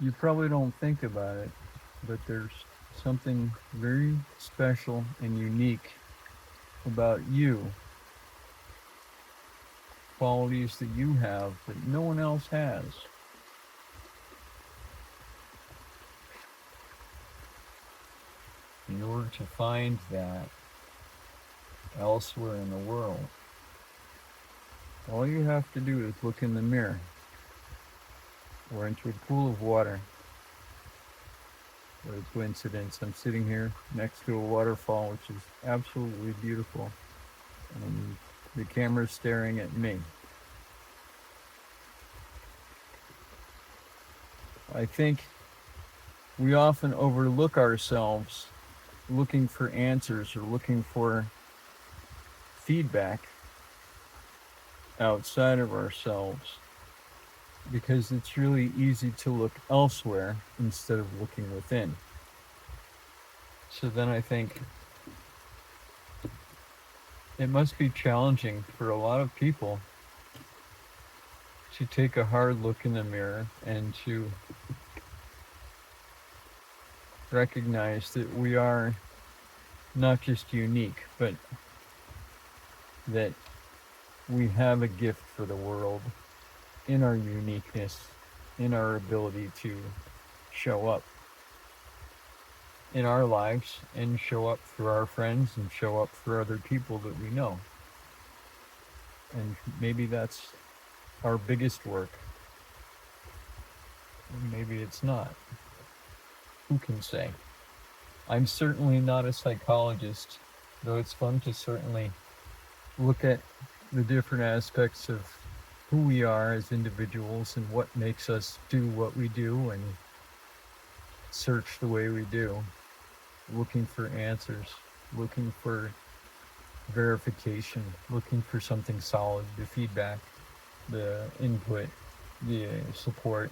You probably don't think about it, but there's something very special and unique about you, qualities that you have that no one else has. In order to find that elsewhere in the world, all you have to do is look in the mirror or into a pool of water. What a coincidence. I'm sitting here next to a waterfall, which is absolutely beautiful, and the camera's staring at me. I think we often overlook ourselves looking for answers or looking for feedback outside of ourselves because it's really easy to look elsewhere instead of looking within. So then I think it must be challenging for a lot of people to take a hard look in the mirror and to recognize that we are not just unique, but that we have a gift for the world in our uniqueness, in our ability to show up in our lives and show up for our friends and show up for other people that we know. And maybe that's our biggest work. Maybe it's not. Who can say? I'm certainly not a psychologist, though it's fun to certainly look at the different aspects of who we are as individuals and what makes us do what we do and search the way we do, looking for answers, looking for verification, looking for something solid, the feedback, the input, the support.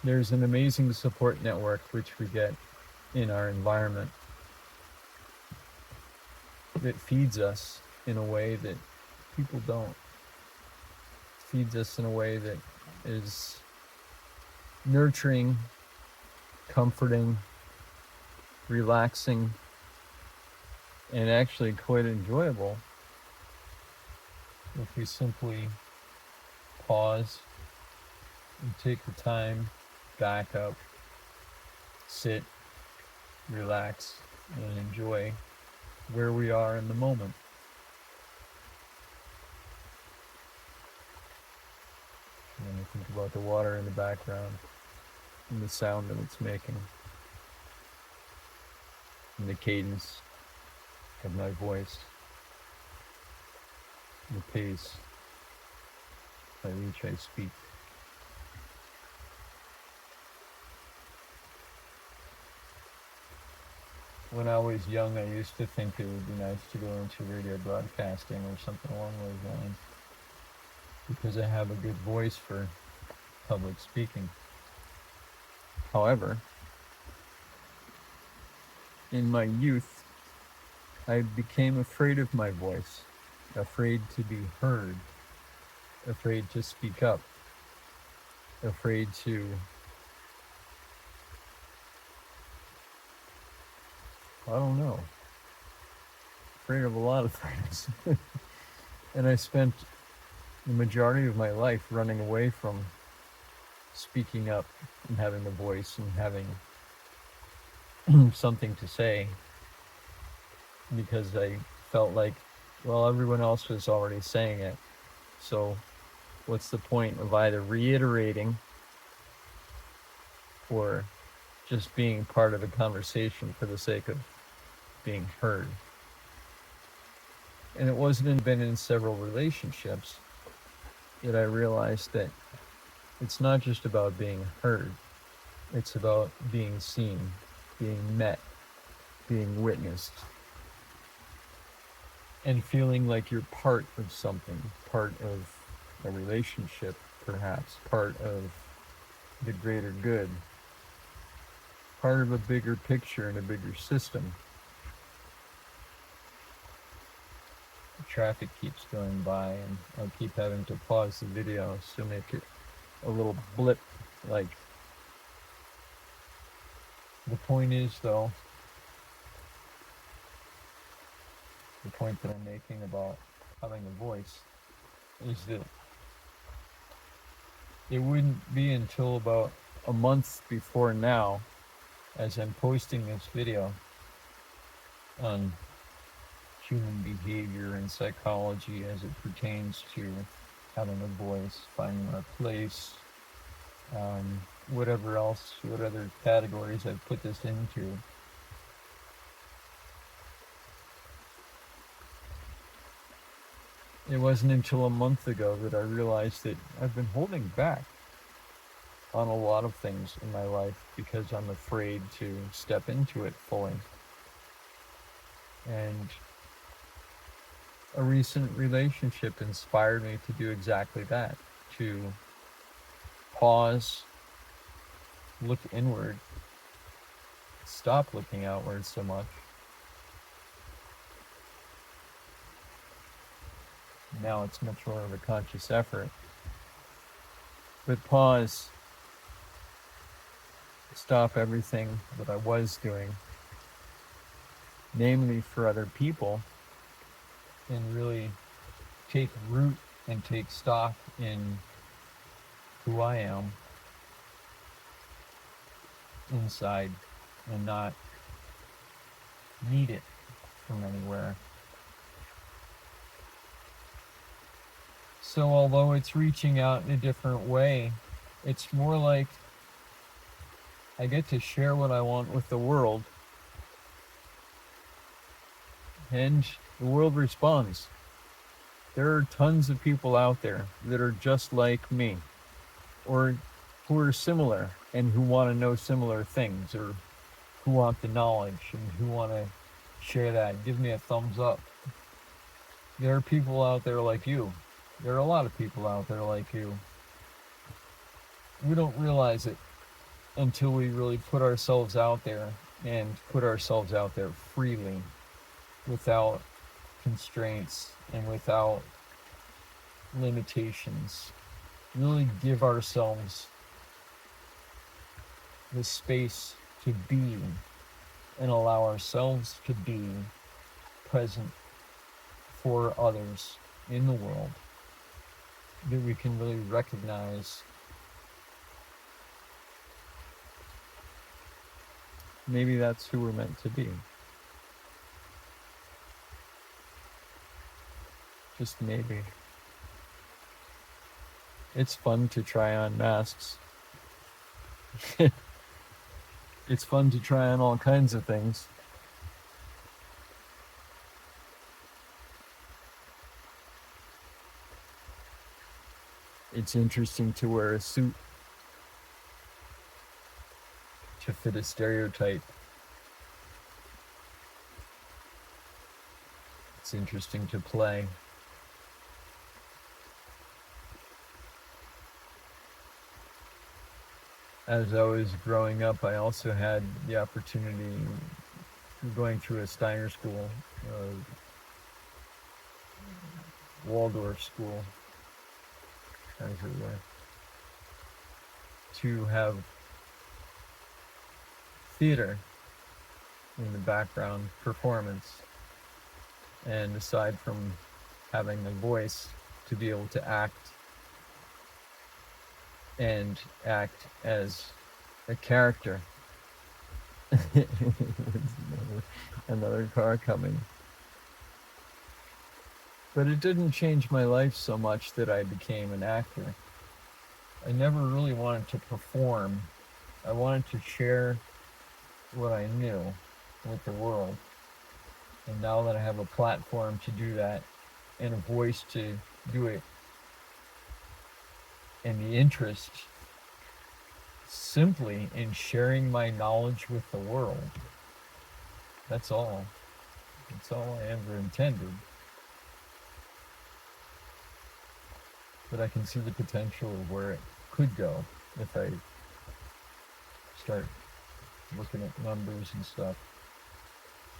There's an amazing support network which we get in our environment that feeds us in a way that people don't. Feeds us in a way that is nurturing, comforting, relaxing, and actually quite enjoyable if we simply pause and take the time, back up, sit, relax, and enjoy where we are in the moment. And I think about the water in the background and the sound that it's making and the cadence of my voice, the pace by which I speak. When I was young, I used to think it would be nice to go into radio broadcasting or something along those lines because I have a good voice for public speaking. However, in my youth, I became afraid of my voice, afraid to be heard, afraid to speak up, afraid to, I don't know, afraid of a lot of things. And I spent the majority of my life running away from speaking up and having a voice and having something to say because I felt like, well, everyone else was already saying it. So what's the point of either reiterating or just being part of a conversation for the sake of being heard? And it wasn't been in several relationships that I realized that it's not just about being heard, it's about being seen, being met, being witnessed, and feeling like you're part of something, part of a relationship, perhaps, part of the greater good, part of a bigger picture and a bigger system. The traffic keeps going by, and I'll keep having to pause the video to make it a little blip. Like, the point is, though, the point that I'm making about having a voice is that it wouldn't be until about a month before now, as I'm posting this video on human behavior and psychology as it pertains to having a voice, finding our place, whatever else, what other categories I've put this into. It wasn't until a month ago that I realized that I've been holding back on a lot of things in my life because I'm afraid to step into it fully. And a recent relationship inspired me to do exactly that, to pause, look inward, stop looking outward so much. Now it's much more of a conscious effort. But pause, stop everything that I was doing, namely for other people, and really take root and take stock in who I am inside and not need it from anywhere. So although it's reaching out in a different way, it's more like I get to share what I want with the world, and the world responds. There are tons of people out there that are just like me, or who are similar and who want to know similar things, or who want the knowledge and who want to share that. Give me a thumbs up. There are people out there like you. There are a lot of people out there like you. We don't realize it until we really put ourselves out there, and put ourselves out there freely, without constraints and without limitations. Really give ourselves the space to be, and allow ourselves to be present for others in the world, that we can really recognize maybe that's who we're meant to be. Just maybe. It's fun to try on masks. It's fun to try on all kinds of things. It's interesting to wear a suit to fit a stereotype. It's interesting to play. As I was growing up, I also had the opportunity, going through a Steiner school, Waldorf school, as it were, to have theater in the background, performance, and aside from having a voice, to be able to act, and act as a character. Another car coming. But it didn't change my life so much that I became an actor. I never really wanted to perform. I wanted to share what I knew with the world. And now that I have a platform to do that, and a voice to do it, and the interest simply in sharing my knowledge with the world, that's all. That's all I ever intended. But I can see the potential of where it could go if I start looking at numbers and stuff.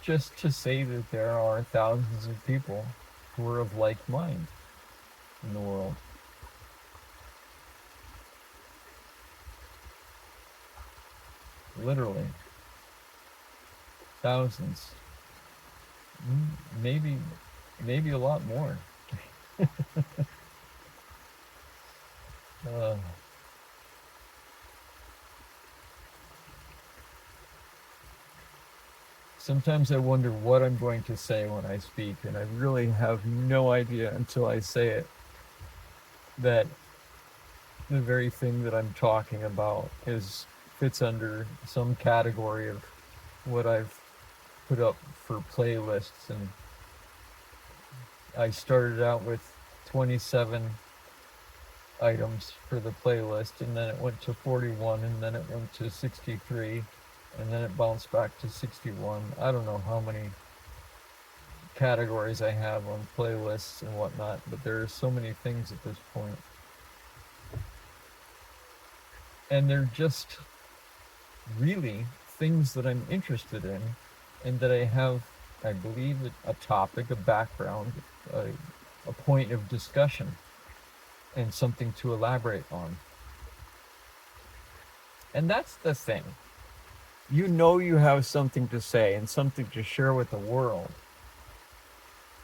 Just to say that there are thousands of people who are of like mind in the world. literally. Thousands. Maybe a lot more. uh, Sometimes I wonder what I'm going to say when I speak, and I really have no idea until I say it that the very thing that I'm talking about fits under some category of what I've put up for playlists. And I started out with 27 items for the playlist, and then it went to 41, and then it went to 63, and then it bounced back to 61. I don't know how many categories I have on playlists and whatnot, but there are so many things at this point. And they're just really things that I'm interested in, and that I have, I believe, a topic, a background, a point of discussion, and something to elaborate on. And that's the thing. You know you have something to say and something to share with the world,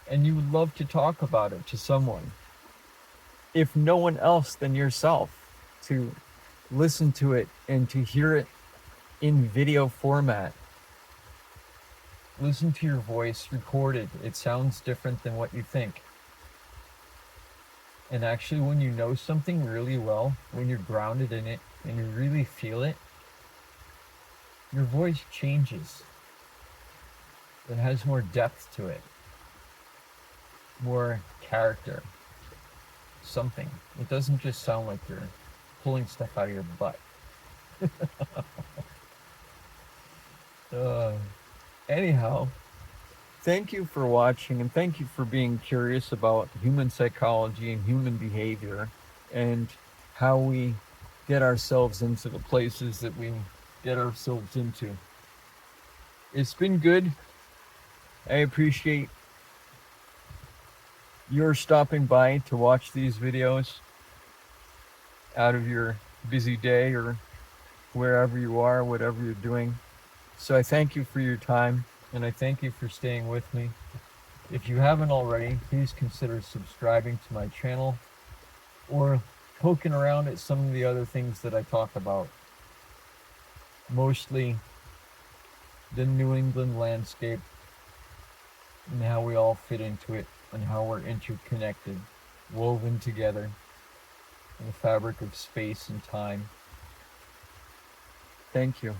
and you would love to talk about it to someone, if no one else than yourself, to listen to it and to hear it in video format. Listen to your voice recorded. It sounds different than what you think. And actually, when you know something really well, when you're grounded in it and you really feel it, your voice changes. It has more depth to it, more character, something. It doesn't just sound like you're pulling stuff out of your butt. Anyhow, thank you for watching, and thank you for being curious about human psychology and human behavior, and how we get ourselves into the places that we get ourselves into. It's been good. I appreciate your stopping by to watch these videos out of your busy day or wherever you are, whatever you're doing. So I thank you for your time, and I thank you for staying with me. If you haven't already, please consider subscribing to my channel, or poking around at some of the other things that I talk about. Mostly the New England landscape, and how we all fit into it, and how we're interconnected, woven together in the fabric of space and time. Thank you.